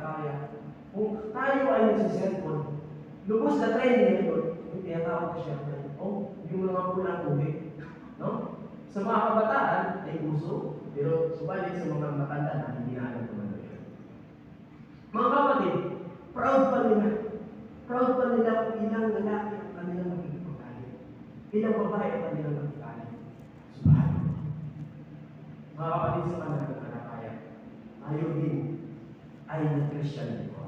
pananampalataya, kung tayo ay nagsiselfon, lubos na training nito, yung tinatawag ko siya, yung mga pulang tubig. No? Sa mga kabataan ay uso, pero subalit sa mga matanda na hindi na alam kung ano yun. Mga kapatid, proud pa nila. Proud pa nila kung ilang lalaki ang kanilang magiging. Ilang babae ang kanilang magiging. Subalit, mga kapatid sa pananampalataya, tayo din ay nag-Christian dito.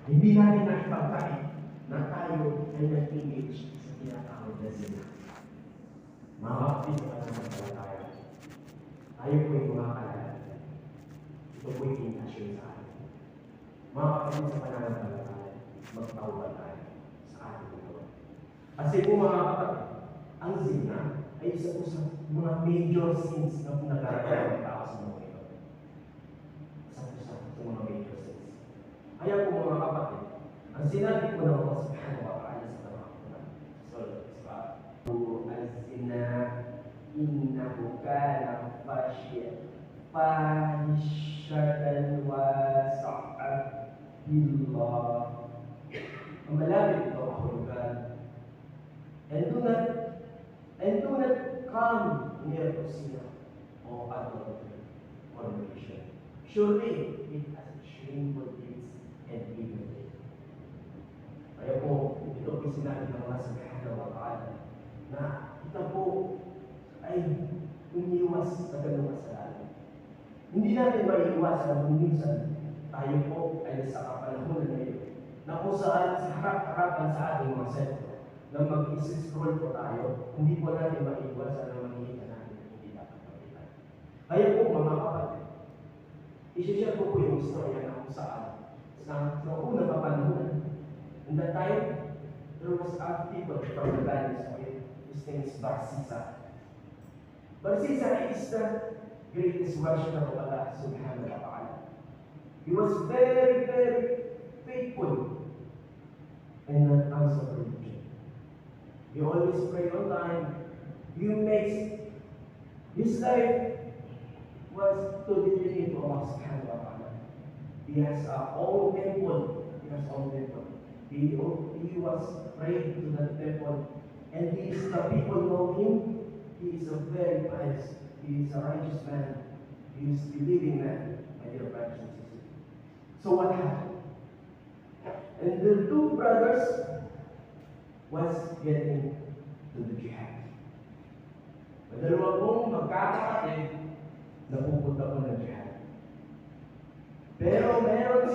Hindi natin nakipagkait na tayo ay nag-engage sa tinatawag na zina. Mga kapatid sa pananampalataya, tayo po ay mga kalalaman. Ito po ay invitation sa atin. Mga kapatid sa pananampalataya, magtawag tayo sa ating Lord. Kasi po mga kapatid, ang zina ay isa po sa mga major sins na nagkakaroon ng tao sa mundo ito. Isa po sa mga major sins. Kaya po mga kapatid, ang sinabi po ng Allah subhanahu wa ta'ala sa mga Quran, al-zina innahu kana fahishatan wa sa'a billah. Ang malapit ito kahulugan. And do not come near to sin or adultery or fornication. Surely it has shameful deeds and evil deeds. Kaya po, ito po sinabi ng Allah subhanahu wa ta'ala na ito po ay umiwas sa ganung kasalanan. Hindi natin maiiwasan kung minsan tayo po ay nasa kapanahonan ngayon na kung saan sa harap-harapan sa ating mga cellphone na mag-scroll po tayo, hindi po natin maiiwasan na makikita natin na hindi dapat makita. Kaya po mga kapatid, isi-share ko po yung istorya na kung saan sa unang kapanahonan. In that time, there was a people from the Bani Israel. His name is Barsisa. Barsisa is the greatest worshiper of Allah subhanahu wa ta'ala. He was very, very faithful and not answer religion. He always pray on time. He makes his life was to dedicate to Allah subhanahu wa ta'ala. He has a own temple. He has own temple. He was praying to the temple, and the people know him. He is a very pious. He is a righteous man. He is a believing man, my dear brothers and sisters. So what happened? And the two brothers was getting to the jihad. Madalawa pong magkakapatid na pupunta po ng jihad. Pero meron